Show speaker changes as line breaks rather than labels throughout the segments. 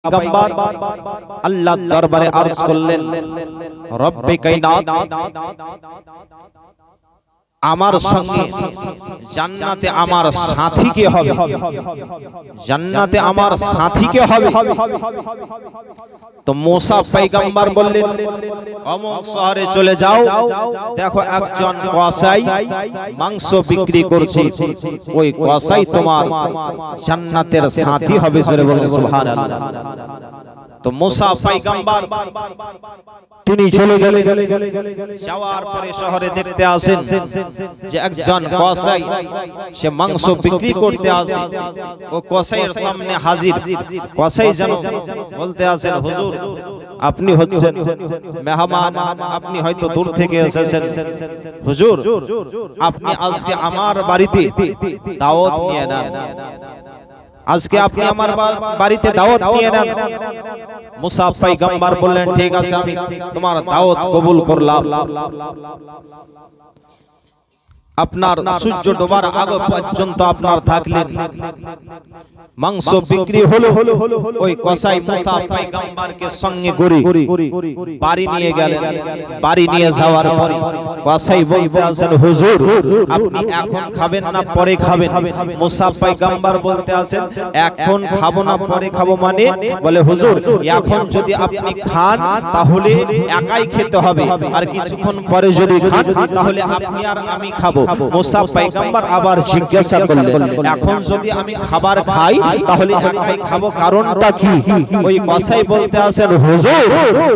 পয়গম্বর আল্লাহর দরবারে আরজ করলেন, রব্বে কায়নাত, আমার সঙ্গে জান্নাতে আমার সাথী কে হবে? জান্নাতে আমার সাথী কে হবে? তো মুসা পয়গম্বর বললেন, অমুক শহরে চলে যাও, দেখো একজন কসাই মাংস বিক্রি করছে, ওই কসাই তোমার জান্নাতের সাথী হবে। জোরে বলুন সুবহানাল্লাহ। তো মুসা পয়গম্বর তিনি চলে গেলেন, যাওয়ার পরে শহরে দেখতে আসেন যে একজন কসাই সে মাংস বিক্রি করতে আসে। ও কসাইয়ের সামনে হাজির। কসাই যেন বলতে আসেন, হুজুর আপনি হচ্ছেন মেহমান, আপনি হয়তো দূর থেকে এসেছেন। হুজুর আপনি আজকে আমার বাড়িতে দাওয়াত নিয়ে নেন, আজকে আপনি আমার বাড়িতে দাওয়াত নিয়ে নেন। মুসা পয়গম্বর বললেন, ঠিক আছে আমি তোমার দাওয়াত কবুল করলাম। আপনার সূর্য ডোবার আগে পর্যন্ত আপনার থাকলেন, মাংস বিক্রি হলো। ওই কসাই মুসা পয়গম্বরকে সঙ্গে করে বাড়ি নিয়ে গেলেন। বাড়ি নিয়ে যাওয়ার পরে কসাই বলতে আছেন, হুজুর আপনি এখন খাবেন না পরে খাবেন? মুসা পয়গম্বর বলতে আছেন, এখন খাবো না পরে খাবো মানে? বলে হুজুর এখন যদি আপনি খান তাহলে একাই খেতে হবে, আর কিছুক্ষণ পরে যদি খান তাহলে আপনি আর আমি খাবো। মুসা পয়গম্বর আবার জিজ্ঞাসা করলেন, এখন যদি আমি খাবার খাই তাহলে একাই খাবো, কারণটা কি? ওই কসাই বলতে আছেন, হুজুর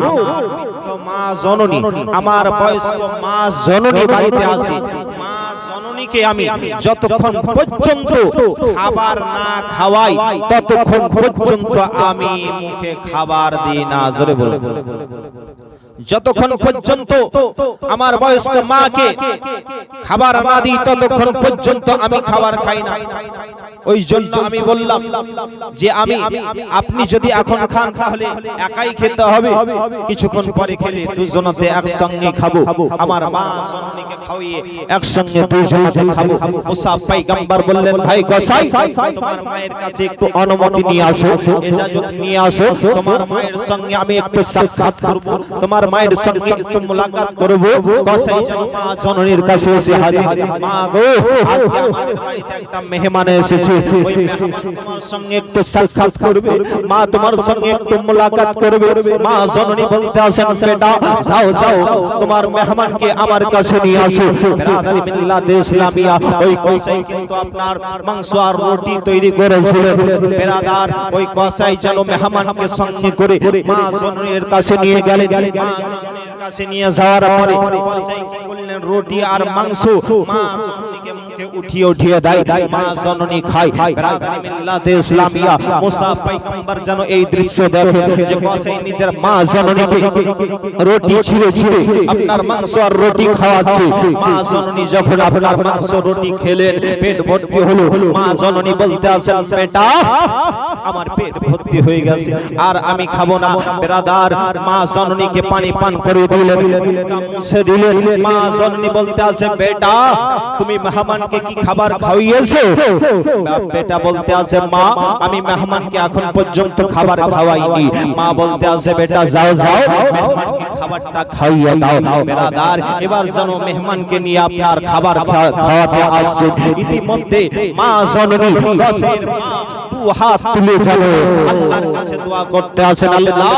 আমার মৃত মা জননী, আমার বয়স্ক মা জননী বাড়িতে আছে। মা জননীকে আমি যতক্ষণ পর্যন্ত খাবার না খাওয়াই ততক্ষণ পর্যন্ত আমি মুখে খাবার দিই না। জোরে বলুন। যতক্ষণ পর্যন্ত আমার বয়স্ক মাকে খাবার না দিই ততক্ষণ পর্যন্ত আমি খাবার খাই না। ওই জন্য আমি বললাম যে আপনি যদি এখন খান তাহলে একাই খেতে হবে, কিছুক্ষণ পরে খেলে দুজনতে একসঙ্গে খাবো, আমার মা জননীকে খাওয়িয়ে একসঙ্গে দুজনতে খাবো। মুসা পয়গম্বর বললেন, ভাই কসাই তোমার মায়ের কাছে একটু অনুমতি নিয়ে আসো, ইজাজত নিয়ে আসো, তোমার মায়ের সঙ্গে আমি একটু সাক্ষাৎ করব, তোমার মায়ের সঙ্গে একটু মুলাকাত করব। কসাই যেন মা জননীর কাছে এসে হাজির। মা গো, আজকে আমাদের বাড়িতে একটা মেহমান এসেছে, ওই মেহমান তোমার সঙ্গে একটু সাক্ষাৎ করবে, মা তোমার সঙ্গে একটু মুলাকাত করবে। মা জননী বলতে আছেন, বেটা যাও যাও তোমার মেহমানকে আমার কাছে নিয়ে আসো। বিরাদারি মিল্লাত ইসলামিয়া, ওই কসাই কিন্তু আপনার মাংস আর রুটি তৈরি করেছিলেন। বিরাদার ওই কসাই যেন মেহমানকে সঙ্গে করে মা জননীর কাছে নিয়ে গেলেন। মা জননীর কাছে নিয়ে যাওয়ার পরে কসাই কি করলেন, রুটি আর মাংস মা জননীকে মুখে উঠিয়ে উঠিয়ে দেয়, মা জননী খায়। বিরাদারি মিল্লাত ইসলামিয়া, মুসা পয়গম্বর যেন এই দৃশ্য দেখেন যে কসাই নিজের মা জননীকে রুটি ছিঁড়ে ছিঁড়ে আপনার মাংস আর রুটি খাওয়াচ্ছে। মা জননী যখন আপনার মাংস রুটি খেলেন, পেট ভর্তি হলো। মা জননী বলতে আছেন, বেটা আমার পেট ভর্তি হয়ে গেছে আর আমি খাবো না। বিরাদার মা জননীকে পানি পান করে দিলেন, মুছে দিলেন। মা জননী বলতে আছে, বেটা তুমি মেহমানকে কি খাবার খাওয়িয়েছো? বেটা বলতে আছে, মা আমি মেহমানকে এখন পর্যন্ত খাবার খাওয়াইনি। মা বলতে আছে, বেটা যাও যাও মেহমানকে খাবারটা খাইয়ে দাও। বিরাদার এবার যেন মেহমানকে নিয়ে আপনার খাবার খাওয়াতে আসছে। ইতিমধ্যে মা জননী কসাইয়ের মা দু হাত তুলে যেন আল্লাহর কাছে দোয়া করতে আছেন, আল্লাহ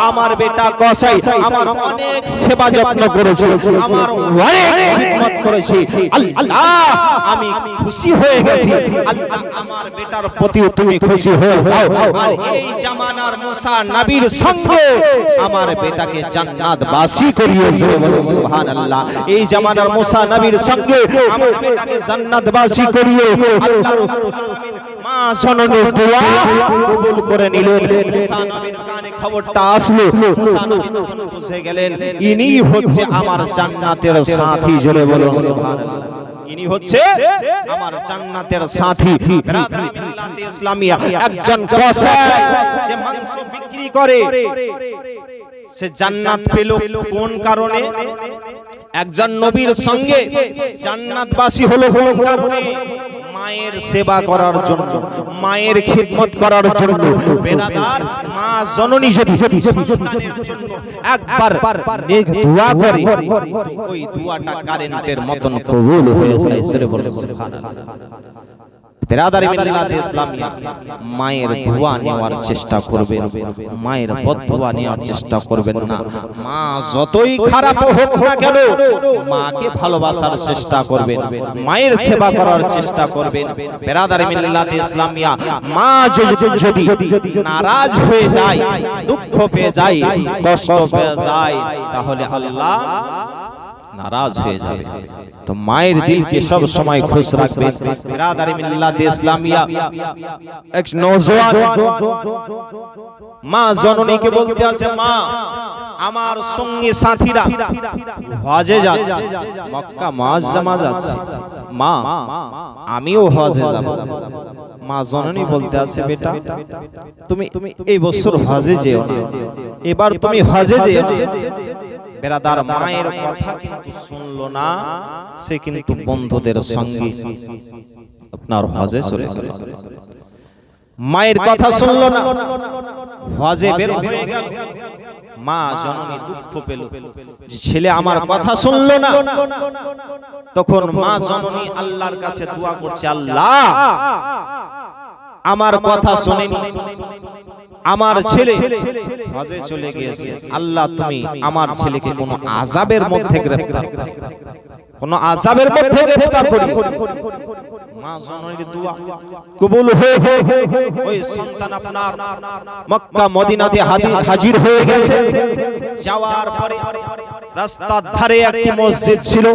আমার বেটা কসাই আমার অনেক সেবা যত্ন করেছে, আমার অনেক খিদমত করেছে, আল্লাহ আমি খুশি হয়ে গেছি, আল্লাহ আমার বেটার প্রতি তুমি খুশি হয়ে যাও। আর এই জামানার মুসা নবীর সঙ্গে আমার বেটাকে জান্নাতবাসী করিয়েছে। বলুন সুবহানাল্লাহ। এই জামানার মুসা নবীর সঙ্গে আমার বেটাকে জান্নাতবাসী করিয়ে আল্লাহ রাব্বুল আলামিন মা জননীর দোয়া কবুল করে নিলেন। মুসা নবীর কানে খবরটা আসলো, মুসা নবী তখন বুঝে গেলেন ইনি হচ্ছে আমার জান্নাতের সাথী। জোরে বলুন সুবহানাল্লাহ। ইনি হচ্ছে আমার জান্নাতের সাথী। বিরাদারি মিল্লাত ইসলামিয়া, একজন কসাই যে মাংস বিক্রি করে সে জান্নাত পেল কোন কারণে? একজন নবীর সঙ্গে জান্নাতবাসী হলো কোন কারণে? মায়ের সেবা করার জন্য, মায়ের খিদমত করার জন্য বেরাদার মা জননী যদি সন্তানের জন্য একবার নেক দোয়া করে ওই দোয়াটা কারেন্টের মতন কবুল হয়ে যায়। জোরে বলেন সুবহানাল্লাহ। বেরাদারি মিল্লাতে ইসলামিয়া, মায়ের দোয়া নেওয়ার চেষ্টা করবেন, মায়ের বদদোয়া নেওয়ার চেষ্টা করবেন না। মা যতই খারাপ হোক না কেন মাকে ভালোবাসার চেষ্টা করবেন, মায়ের সেবা করার চেষ্টা করবেন। বেরাদারি মিল্লাতে ইসলামিয়া, মা যদি নারাজ হয়ে যায়, দুঃখ পেয়ে যায়, কষ্ট পেয়ে যায়, তাহলে আল্লাহ নারাজ হয়ে যাবে। তো মায়ের দিলকে সব সময় খুশ রাখবেন। বিরাদারি মিল্লাত ইসলামিয়া, এক নওজওয়ান মা জননীকে বলতে আছে, মা আমার সঙ্গে সাথীরা হজে যাচ্ছে, মক্কা মুআজ্জামা যাচ্ছে, মা আমিও হজে যাব। মা জননী বলতে আছে, বেটা তুমি এই বছর হজে যেও না, এবার তুমি হজে যেও না। বেরাদার মায়ের কথা কিন্তু শুনলো না, সে কিন্তু বন্ধুদের সঙ্গে আপনার হজে চলে গেল। মায়ের কথা শুনলো না, হজে বের হয়ে গেল। মা জননী দুঃখ পেল যে ছেলে আমার কথা শুনলো না। তখন মা জননী আল্লাহর কাছে দোয়া করছে, আল্লাহ আমার কথা শুনেনি, আমার ছেলে হজে চলে গিয়েছে, আল্লাহ তুমি আমার ছেলেকে কোন আযাবের মধ্যে গ্রেফতার করো, কোন আযাবের মধ্যে গ্রেফতার করি। মা জননীর দোয়া কবুল হয়ে ওই সন্তান আপনার মক্কা মদিনাতে হাজির হয়ে গেছে। যাওয়ার পরে রাস্তার ধারে একটি মসজিদ ছিল,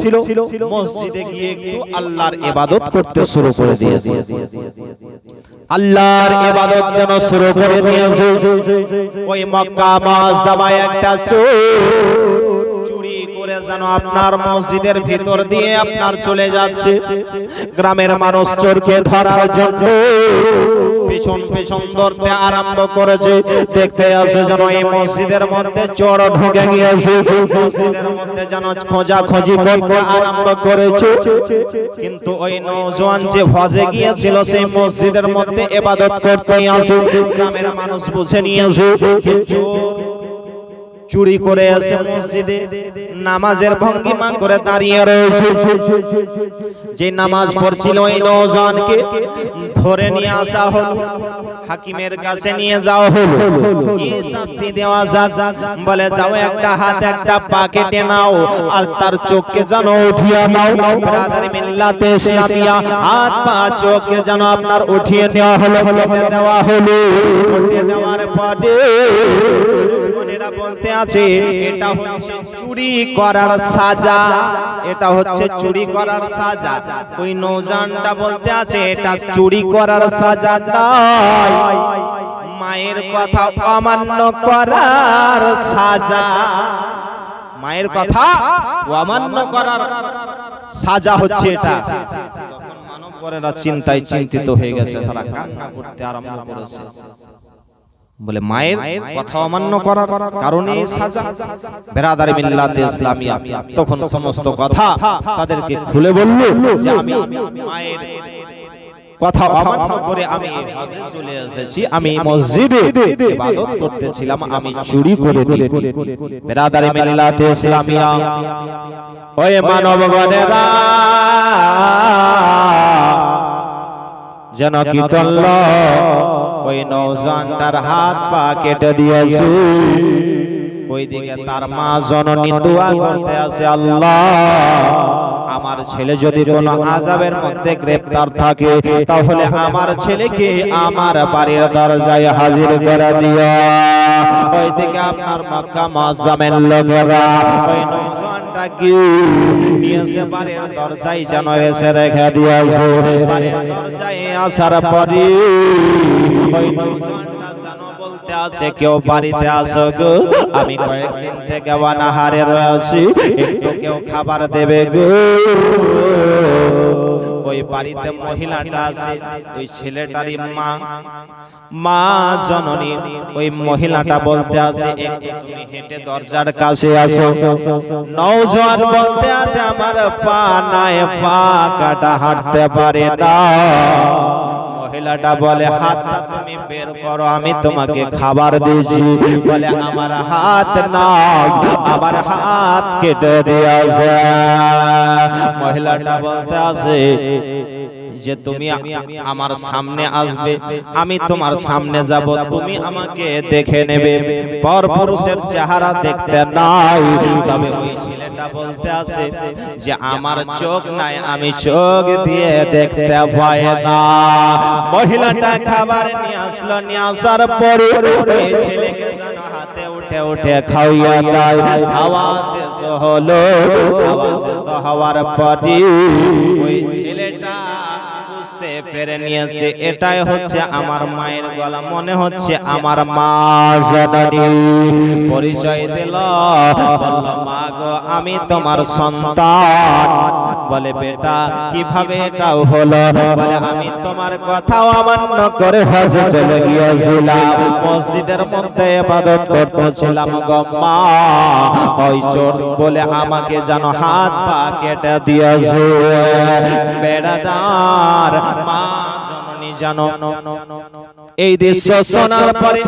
মসজিদে গিয়ে একটু আল্লাহর ইবাদত করতে শুরু করে দিয়েছে। আল্লাহর ইবাদত যেন শুরু করে দিয়েছে। ওই মক্কা মুআজ্জামায় একটা চুরি করে যেন আপনার মসজিদের ভিতর দিয়ে আপনার চলে যাচ্ছে। গ্রামের মানুষ চোরকে ধরার জন্য পিছন পিছন ধরতে আরম্ভ করেছে। দেখতে আছে যেন এই মসজিদের মধ্যে চোর ঢুকে গিয়েছে, মসজিদের মধ্যে যেন খোঁজাখুঁজি করতে আরম্ভ করেছে। কিন্তু ওই নওজোয়ান যে হজে গিয়েছিল সেই মসজিদের মধ্যে ইবাদত করতে আসে। গ্রামের মানুষ বুঝে নিয়েছে চোর চুরি করে আছে, মসজিদে নামাজের ভঙ্গিমা করে দাঁড়িয়ে রয়েছে। যে নামাজ পড়ছিল ওই নওজওয়ানকে ধরে নিয়ে আসা হলো, হাকিমের কাছে নিয়ে যাওয়া হলো। কি শাস্তি দেওয়া যাক? বলে যাও একটা হাত একটা পা কেটে নাও আর তার চোখকে যেন উঠিয়ে নাও। ব্রাদারি মিল্লাতে ইসলামিয়া, হাত পা চোখকে যেন আপনার উঠিয়ে দেওয়া হলো, কেটে দেওয়া হলো। উঠিয়ে দেওয়ার পরে মনেরা বলতে আছে এটা হচ্ছে চুরি করার সাজা, এটা হচ্ছে চুরি করার সাজা। ওই নওজওয়ানটা বলতে আছে এটা চুরি করার সাজা নয়, মায়ের কথা অমান্য করার সাজা। মায়ের কথা অমান্য করার সাজা হচ্ছে এটা। তখন মানবগণেরা চিন্তায় চিন্তিত হয়ে গেছে, তারা কান্না করতে আরম্ভ করেছে। বলে মায়ের কথা অমান্য করার কারণে সাজা। বেরাদারি মিল্লাতে ইসলামিয়া তখন সমস্ত কথা তাদেরকে খুলে বলল যে আমি মায়ের কথা অমান্য করে আমি হজে চলে এসেছি, আমি মসজিদে ইবাদত করতেছিলাম, আমি চুরি করে দিই। বেরাদারি মিল্লাতে ইসলামিয়া, ওই মানবগণেরা যেন কি করল, ওই নওজওয়ানটার হাত পা কেটে দিয়েছে। ওইদিকে তার মা জননী দোয়া করতে আছে, আল্লাহ আমার ছেলে যদি কোনো আযাবের মধ্যে গ্রেফতার থাকে তাহলে আমার ছেলেকে আমার বাড়ির দরজায় হাজির করে দিও। ওইদিকে আপনার মক্কা মুআজ্জামের লোকেরা ওই নওজওয়ানটাকে নিয়েছে বাড়ির দরজায় যেন এসে রেখে দিয়েছে। বাড়ির দরজায় আসার পরে ওই নওজওয়ানটা যেন বলতে আছে, কেউ বাড়িতে আসো গো, আমি কয়েকদিন থেকে অনাহারে রয়েছি, একটু কেউ খাবার দেবে গো। ওই বাড়িতে মহিলাটা আছে ওই ছেলেটারই মা জননী ওই মহিলাটা বলতে আছে একটু তুমি হেঁটে দরজার কাছে আসো। নওজোয়ান বলতে আছে আমার পা নাই, পা কাটা হাঁটতে পারে না। মহিলাটা বলে হাতটা তুমি বের করো, আমি তোমাকে খাবার দিয়েছি। বলে আমার হাত নাই, আমার হাত কেটে দিয়েছে। মহিলাটা বলতে আছে যে তুমি আমার সামনে আসবে, আমি তোমার সামনে যাব, তুমি আমাকে দেখে নেবে। পরপুরুষের চেহারা দেখতে নাই, তবে ওই ছেলেটা বলতে আছে যে আমার চোখ নাই, আমি চোখ দিয়ে দেখতে পাই না। মহিলাটা খাবার নিয়ে আসলো, নিয়ে আসার পরে ওই ছেলেকে যেন হাতে উঠে উঠে খাওয়াইয়া দেয়। খাওয়া শেষ হলো, খাওয়া শেষ হওয়ার পরে ওই ছেলেটা বুঝতে পেরে নিয়েছে এটাই হচ্ছে আমার মায়ের গলা, মনে হচ্ছে আমার মা জননী। পরিচয় দিল, বলল মা গো আমি তোমার সন্তান। বলে বেটা কিভাবে এটাও হলো? বলে আমি তোমার কথাও অমান্য করে হজে চলে গিয়েছিলাম, মসজিদের মধ্যে ইবাদত করতেছিলাম গো মা, ওই চোর বলে আমাকে যেন হাত পা কেটে দিয়েছে। বেড়াদার মা জননী জানো এই দৃশ্য শোনার পরে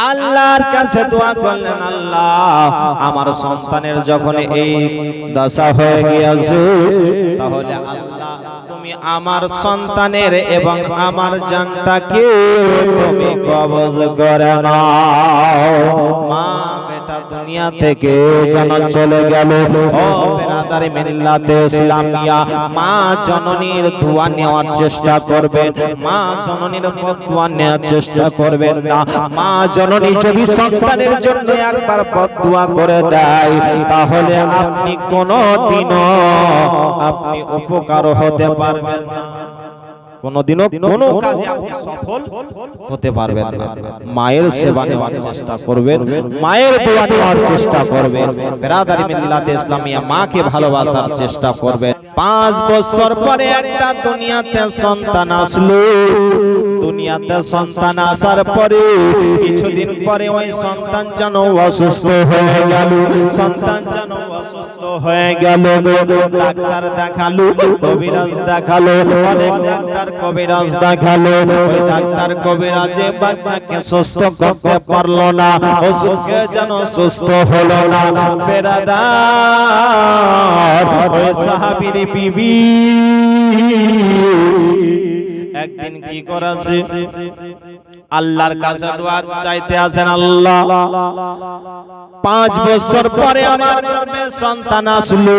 আল্লাহর কাছে দোয়া করলেন, আল্লাহ আমার সন্তানের যখন এই দশা হয়ে গিয়েছে, তাহলে আল্লাহ তুমি আমার সন্তানের এবং আমার জানটাকে তুমি কবজ করে নাও। মা বেটা দুনিয়া থেকে যেন চলে গেল। ও বেরাদারে মিল্লাতে ইসলামিয়া, মা জননীর দোয়া নেওয়ার চেষ্টা করবেন, মা জননীর বদদোয়া নেওয়ার চেষ্টা করবেন না। মা জননী যদি সন্তানের জন্য একবার বদদোয়া করে দেয়, তাহলে আপনি কোনোদিনও আপনি উপকার হতে পারবেন না, কোনোদিনও কোনো কাজে আপনি সফল হতে পারবেন না। মায়ের সেবা নেওয়ার চেষ্টা করবেন, মায়ের দোয়া নেওয়ার চেষ্টা করবেন। বেরাদারি মিল্লাতে ইসলামিয়া, মাকে ভালোবাসার চেষ্টা করবেন। 5 বছর পরে একটা দুনিয়াতে সন্তান আসলো। দুনিয়াতে সন্তান আসার পরে কিছুদিন পরে ওই সন্তান যেন অসুস্থ হয়ে গেল। সন্তান যেন অসুস্থ হয়ে গেল। ডাক্তার দেখালো, কবিরাজ দেখালো, অনেক ডাক্তার কবিরাজ দেখালো। ওই ডাক্তার কবিরাজে বাচ্চাকে সুস্থ করতে পারলো না, ওষুধকে যেন সুস্থ হলো না। বেরাদার ওই সাহাবীর বিবি একদিন কি করেছে, আল্লাহর কাছে দোয়া চাইতে আছেন, আল্লাহ 5 বছর পরে আমার গর্ভে সন্তান আসলো।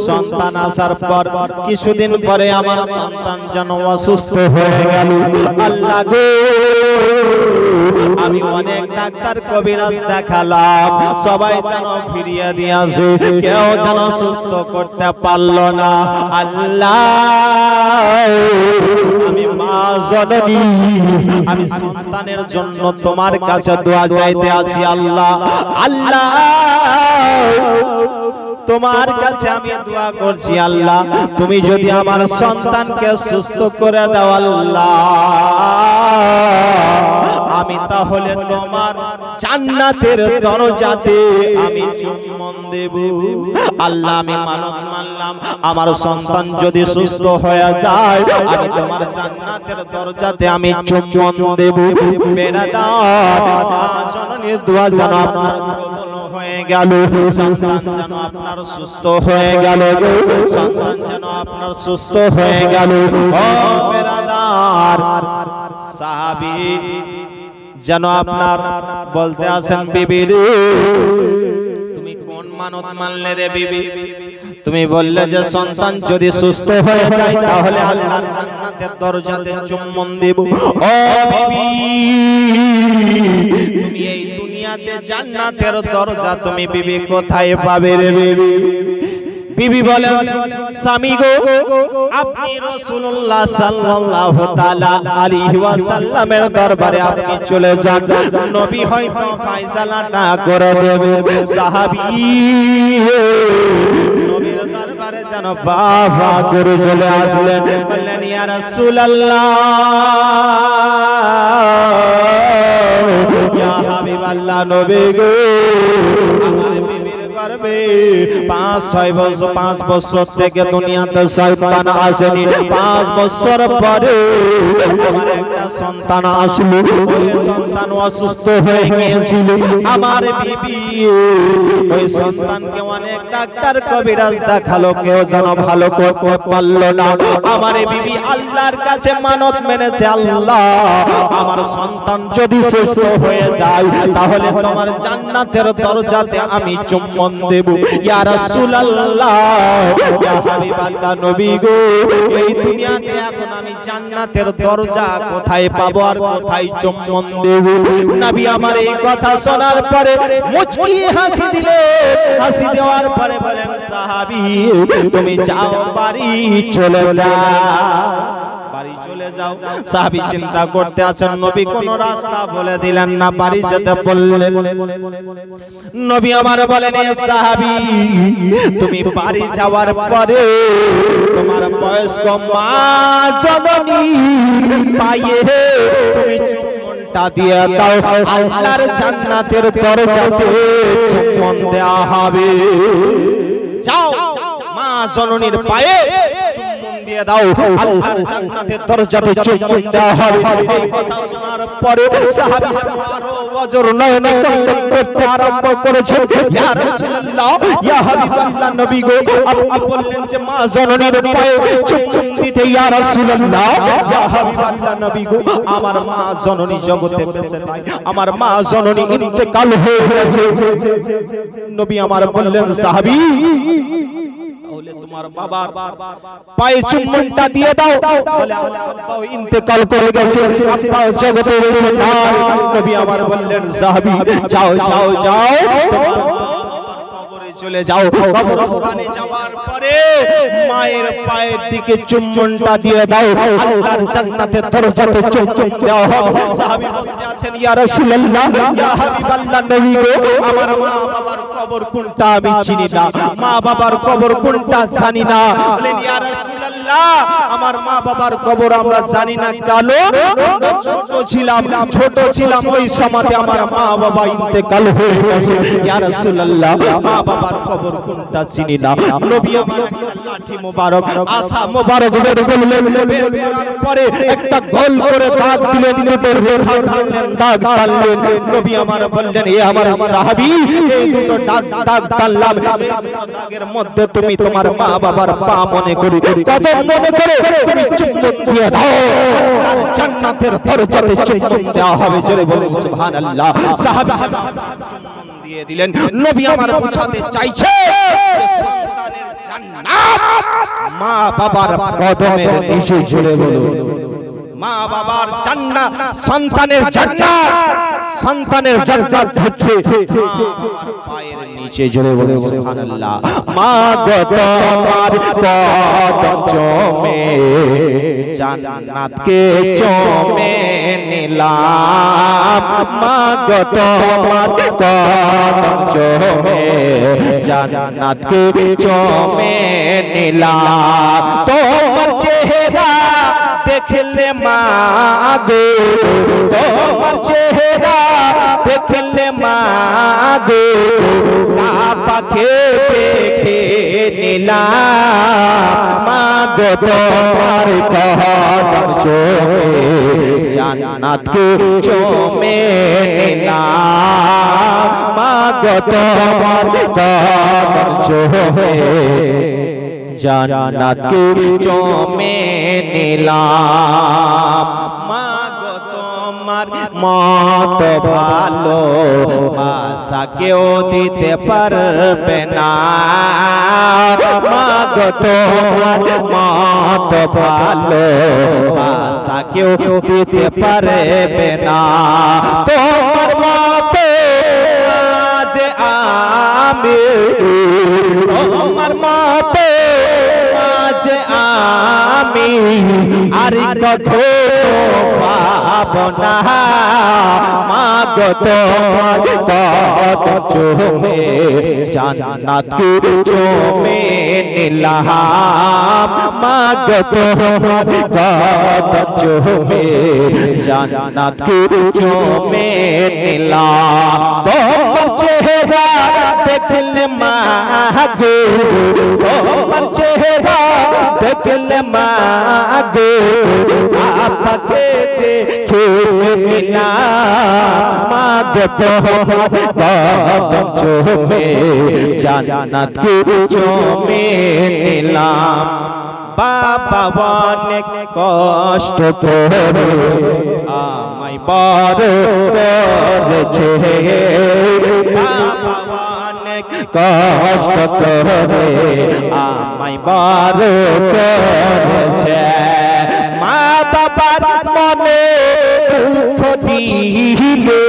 সন্তান আসার পর কিছুদিন পরে আমার সন্তান যেন অসুস্থ হয়ে গেল। আল্লাহ গো, আমি অনেক ডাক্তার কবিরাজ দেখালাম, সবাই যেন ফিরিয়ে দিয়েছে, কেউ যেন সুস্থ করতে পারলো না। আল্লাহ আমি মা জননী, আমি সন্তানের জন্য তোমার কাছে দোয়া চাইতে আছি। আল্লাহ আল্লাহ তোমার কাছে আমি দোয়া করছি, আল্লাহ তুমি যদি আমার সন্তানকে সুস্থ করে দাও আল্লাহ, আমি তাহলে তোমার জান্নাতের দরজাতে আমি চুম্বন দেব। আল্লাহ আমি মানত মানলাম, আমার সন্তান যদি সুস্থ হয়ে যায় আমি তোমার জান্নাতের দরজাতে আমি চুম্বন দেব। বেরাদার মা জননীর দোয়া যেন আপনার কবুল হয়ে গেল, সন্তান যেন আপনার সুস্থ হয়ে গেল, সন্তান যেন আপনার সুস্থ হয়ে গেল। ও বেরাদার সাহাবী যেন আপনার বলতে আছেন, বিবি রে তুমি কোন মানত মানলে রে বিবি? তুমি বললে যে সন্তান যদি সুস্থ হয়ে যায় তাহলে আল্লাহর জান্নাতের দরজাতে চুম্বন দেব। ও বিবি, তুমি এই দুনিয়াতে জান্নাতের দরজা তুমি বিবি কোথায় পাবে রে বিবি? বিবি বলেন স্বামী গো আপনি রাসূলুল্লাহ সাল্লাল্লাহু তাআলা আলাইহি ওয়াসাল্লামের দরবারে আপনি চলে যান, নবী হয়তো ফয়সালাটা করে দেবে। সাহাবী নবীর দরবারে যেন বাবা করে চলে আসলেন, বললেন ইয়া রাসূলুল্লাহ ইয়া হাবিবাল্লাহ নবী গো আমার বিবির গর্ভে 5 বছর থেকে দুনিয়াতে শয়তান আসেনি, 5 বছর পরে আমার একটা সন্তান আসলো, ওই সন্তান অসুস্থ হয়ে গিয়েছিল। আমার বিবি ওই সন্তানকে অনেক ডাক্তার কবিরাজ দেখালো, কেউ যেন ভালো করতে পারলো না। আমার বিবি আল্লাহর কাছে মানত মেনেছে, আল্লাহ আমার সন্তান যদি সুস্থ হয়ে যায় তাহলে তোমার জান্নাতের দরজাতে আমি চুম্বন দেব। ইয়া রাসূলুল্লাহ ইয়া হাবিবাল্লাহ নবী গো এই দুনিয়াতে এখন আমি জান্নাতের দরজা কোথায় পাবো আর কোথায় চুম্বন দেব? নবী আমার এই কথা শোনার পরে মুচকি হাসি দিলেন, হাসি দেওয়ার পরে বলেন সাহাবী তুমি যাও বাড়ি চলে যাও, বাড়ি চলে যাও। সাহাবী চিন্তা করতে আছেন, নবী কোন রাস্তা বলে দিলেন না, বাড়ি যেতে বললেন। নবী আমার বলেন এ সাহাবী তুমি বাড়ি যাওয়ার পরে তোমার বয়স্ক মা জননী পায়ে তুমি চুম্বনটা দিয়ে দাও, আল্লাহর জান্নাতের দরজাতে চুম্বন দেওয়া হবে। যাও মা জননীর পায়ে চুম্বন দিয়ে দাও, আল্লাহর জান্নাতের দরজাতে চুম্বন দেওয়া হবে। এই কথা শোনার পরে সাহাবী আরো ওজর নয়নে করতে আরম্ভ করেছেন, ইয়া রাসূলুল্লাহ ইয়া হাবিবাল্লাহ নবী গো আপনি বললেন যে মা জননীর পায়ে চুম্বন দিতে, ইয়া রাসূলুল্লাহ ইয়া হাবিবাল্লাহ নবী গো আমার মা জননী জগতে বেঁচে নাই, আমার মা জননী ইন্তেকাল হয়ে গেছে। নবী আমার বললেন সাহাবী তাহলে তোমার বাবার পায়ে চুম্বনটা দিয়ে দাও, বলে আমার আব্বাও ইন্তেকাল করে গেছে, আব্বাও জগতে বেঁচে নাই। নবী আমার বললেন সাহাবী যাও যাও যাও তোমার চলে যাও, কবরস্থানে যাওয়ার পরে মায়ের পায়ের দিকে চুম্বনটা দিয়ে দাও, আল্লাহর জান্নাতের দরজাতে চুম্বন দেওয়া হবে। সাহাবী বলতে আছেন ইয়া রাসূলুল্লাহ ইয়া হাবিবাল্লাহ নবী গো আমার মা বাবার কবর কোনটা আমি চিনি না, মা বাবার কবর কোনটা জানি না। বলেন ইয়া রাসূলুল্লাহ আমার মা বাবার কবর আমরা জানি না, কালো ছোট ছিলাম ওই সময়তে আমার মা বাবা ইন্তেকাল হয়ে গেছে। ইয়া রাসূলুল্লাহ মা বাবার কবর কোনটা চিনি না। নবী আমার একটা লাঠি মোবারক আসা মোবারক বের করলেন, বের করার পরে একটা গোল করে দাগ দিলেন, দুটোর রেখা টানলেন, দাগ টানলেন। নবী আমার বললেন এ আমার সাহাবী এই দুটো দাগ টানলাম, এই দুটো দাগের মধ্যে তুমি তোমার মা বাবার পা মনে করে কদম মনে করে তুমি চুম্বন দিয়ে দাও, আর জান্নাতের দরজাতে চুম্বন দেওয়া হবে। জোরে বলুন সুবহানাল্লাহ। সাহাবী চুম্বন দিয়ে দিলেন। নবী আমার বোঝাতে চাইছে যে সন্তানের জান্নাত মা বাবার কদমের নিচে। জোরে বলুন মা বাবার জান্নাত, সন্তানের জান্নাত, সন্তানের জান্নাত হচ্ছে মা বাবার পায়ের নিচে। জোরে বলুন সুবহানাল্লাহ। মা গো তোমার কদম চমে জান্নাতকে চমে নিলাম, মা গো তোমার কদম চমে জান্নাতকে চমে নিলাম। তোমার চেহারা দেখলে মা গো, তোমার চেহারা দেখলে মা গো, পাখে দেখে নিলাম, মা গো তোমার কদম চমে জান্নাতকে চমে নিলাম, মা গো তোমার কদম চমে জান্নাতকে চমে নিলাম। মা গো তোমার মত ভালো বাসা কেউ দিতে পারবে না, মা গো তোমার মত ভালো বাসা কেউ দিতে পারবে না। তোমার মত আজ আমি তোমার মতো আজ আমি আর কখনো পাবো না মা গো তোমার কদম চুমে জান্নাত চুমে নিলাম মা গো তোমার কদম চুমে জান্নাত চুমে নিলাম তোমার চেহারা দেখলে মা গো তোমার চেহারা দেখলে মা গো আপনাকে দেখে নিলাম মা গো তোমার কদম চুমে জান্নাত চুমে নিলাম বাবা অনেক কষ্ট করে আমায় বড় করেছে বাবা অনেক কষ্ট করে আমায় বড় করেছে মা বাবার মনে দুঃখ দিলে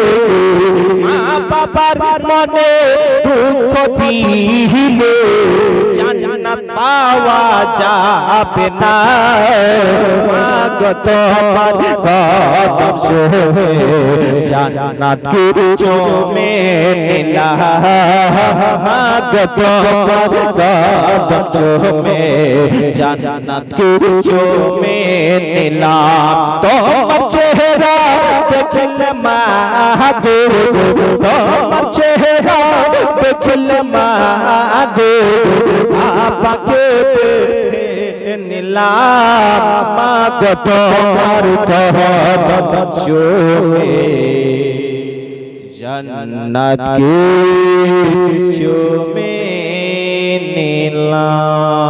মা বাবার মনে দুঃখ দিলে জান্নাত পাওয়া যাবে না মা গো তোমার কদম চুমে জান্নাত চুমে নিলাম মা গো তোমার কদম চুমে জান্নাত চুমে নিলাম তোমার চেহারা দেখলে মা গো তোমার চেহারা দেখলে মা গো আপাকে নিলাম মা গো তোমার কদম চুমে জান্নাত চুমে নিলাম।